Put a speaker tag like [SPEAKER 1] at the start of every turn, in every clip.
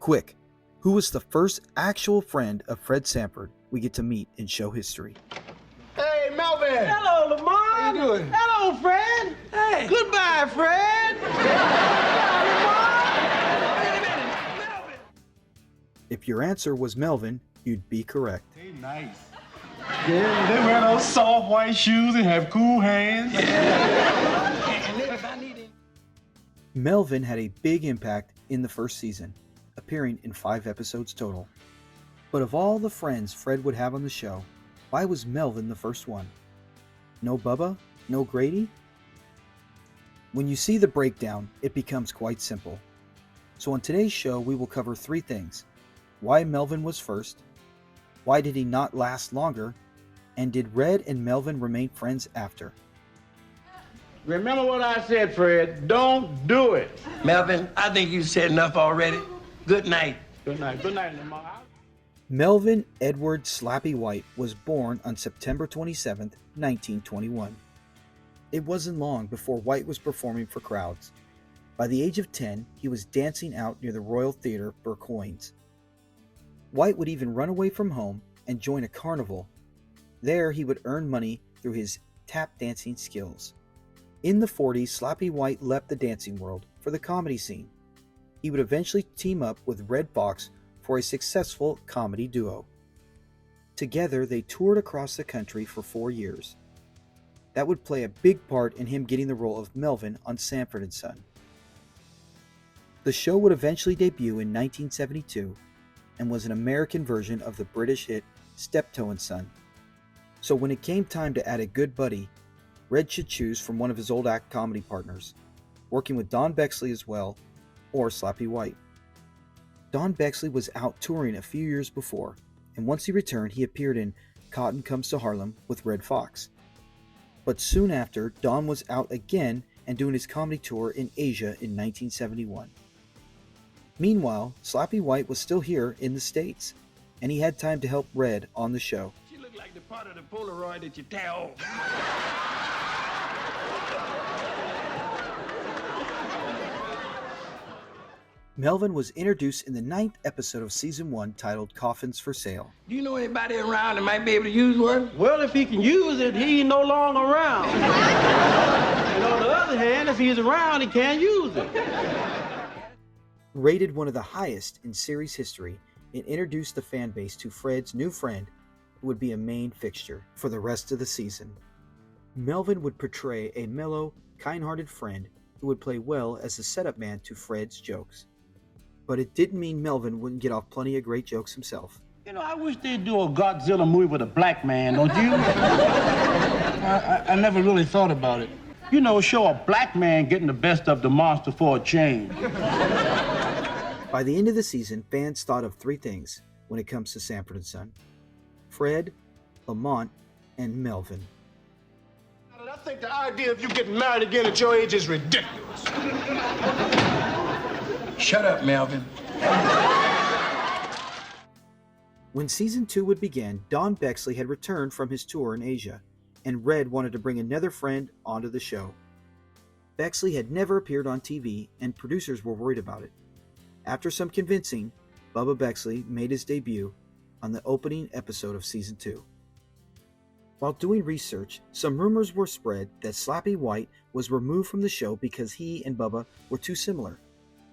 [SPEAKER 1] Quick, who was the first actual friend of Fred Sanford we get to meet in show history?
[SPEAKER 2] Hey, Melvin!
[SPEAKER 3] Hello, Lamar!
[SPEAKER 2] How you doing?
[SPEAKER 3] Hello, Fred! Hey! Goodbye, Fred! Goodbye, Lamar! Wait a minute, Melvin!
[SPEAKER 1] If your answer was Melvin, you'd be correct.
[SPEAKER 2] They nice. Yeah, they wear those soft white shoes and have cool hands.
[SPEAKER 1] Melvin had a big impact in the first season, appearing in 5 episodes total. But of all the friends Fred would have on the show, why was Melvin the first one? No Bubba? No Grady? When you see the breakdown, it becomes quite simple. So on today's show, we will cover 3 things. Why Melvin was first, why did he not last longer, and did Red and Melvin remain friends after?
[SPEAKER 3] Remember what I said, Fred. Don't do it.
[SPEAKER 4] Melvin, I think you said enough already. Good night.
[SPEAKER 3] Good night. Good night, Lamar.
[SPEAKER 1] Melvin Edward Slappy White was born on September 27, 1921. It wasn't long before White was performing for crowds. By the age of 10, he was dancing out near the Royal Theatre for coins. White would even run away from home and join a carnival. There he would earn money through his tap dancing skills. In the 40s, Slappy White left the dancing world for the comedy scene. He would eventually team up with Red Fox for a successful comedy duo. Together, they toured across the country for 4 years. That would play a big part in him getting the role of Melvin on Sanford and Son. The show would eventually debut in 1972 and was an American version of the British hit Steptoe and Son. So when it came time to add a good buddy, Red should choose from one of his old act comedy partners, working with Don Bexley as well, or Slappy White. Don Bexley was out touring a few years before, and once he returned, he appeared in Cotton Comes to Harlem with Red Fox. But soon after, Don was out again and doing his comedy tour in Asia in 1971. Meanwhile, Slappy White was still here in the States, and he had time to help Red on the show.
[SPEAKER 4] She looked like the part of the Polaroid that you tear off.
[SPEAKER 1] Melvin was introduced in the 9th episode of Season 1 titled Coffins for Sale.
[SPEAKER 4] Do you know anybody around that might be able to use one?
[SPEAKER 3] Well, if he can use it, he's no longer around. And on the other hand, if he's around, he can't use it.
[SPEAKER 1] Rated one of the highest in series history, it introduced the fan base to Fred's new friend, who would be a main fixture for the rest of the season. Melvin would portray a mellow, kind-hearted friend who would play well as the setup man to Fred's jokes. But it didn't mean Melvin wouldn't get off plenty of great jokes himself.
[SPEAKER 3] You know, I wish they'd do a Godzilla movie with a black man, don't you? I never really thought about it. You know, show a black man getting the best of the monster for a change.
[SPEAKER 1] By the end of the season, fans thought of 3 things when it comes to Sanford and Son: Fred, Lamont, and Melvin.
[SPEAKER 2] I think the idea of you getting married again at your age is ridiculous.
[SPEAKER 4] Shut up, Melvin.
[SPEAKER 1] When Season 2 would begin, Don Bexley had returned from his tour in Asia, and Red wanted to bring another friend onto the show. Bexley had never appeared on TV, and producers were worried about it. After some convincing, Bubba Bexley made his debut on the opening episode of Season 2. While doing research, some rumors were spread that Slappy White was removed from the show because he and Bubba were too similar,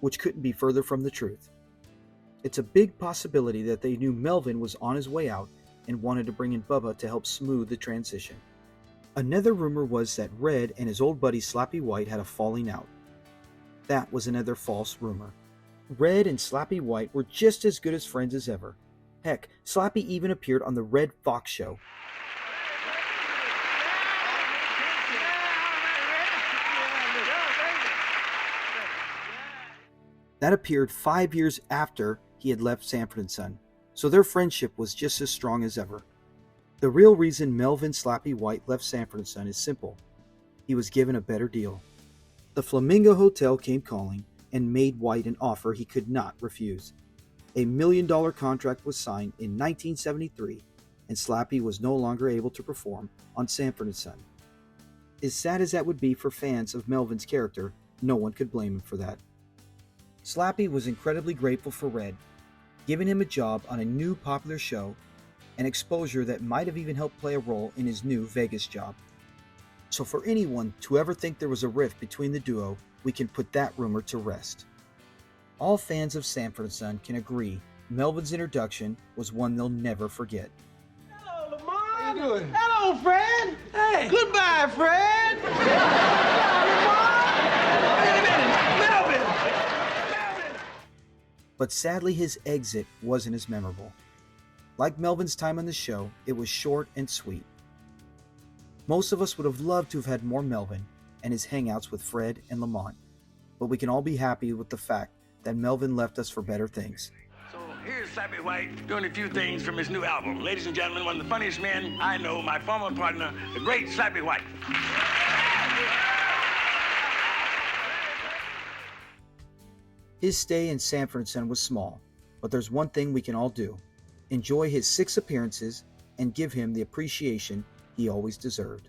[SPEAKER 1] which couldn't be further from the truth. It's a big possibility that they knew Melvin was on his way out and wanted to bring in Bubba to help smooth the transition. Another rumor was that Red and his old buddy Slappy White had a falling out. That was another false rumor. Red and Slappy White were just as good as friends as ever. Heck, Slappy even appeared on the Red Fox show. That appeared 5 years after he had left Sanford and Son, so their friendship was just as strong as ever. The real reason Melvin Slappy White left Sanford and Son is simple. He was given a better deal. The Flamingo Hotel came calling and made White an offer he could not refuse. A $1 million contract was signed in 1973, and Slappy was no longer able to perform on Sanford and Son. As sad as that would be for fans of Melvin's character, no one could blame him for that. Slappy was incredibly grateful for Red, giving him a job on a new popular show, an exposure that might have even helped play a role in his new Vegas job. So for anyone to ever think there was a rift between the duo, we can put that rumor to rest. All fans of Sanford and Son can agree Melvin's introduction was one they'll never forget.
[SPEAKER 3] Hello, Lamar.
[SPEAKER 2] How you doing?
[SPEAKER 3] Hello, Fred.
[SPEAKER 4] Hey.
[SPEAKER 3] Goodbye, Fred.
[SPEAKER 4] Wait a minute. Melvin!
[SPEAKER 1] But sadly, his exit wasn't as memorable. Like Melvin's time on the show, it was short and sweet. Most of us would have loved to have had more Melvin and his hangouts with Fred and Lamont, but we can all be happy with the fact that Melvin left us for better things.
[SPEAKER 4] So here's Slappy White doing a few things from his new album. Ladies and gentlemen, one of the funniest men I know, my former partner, the great Slappy White.
[SPEAKER 1] His stay in Sanford and Son was small, but there's one thing we can all do: enjoy his 6 appearances and give him the appreciation he always deserved.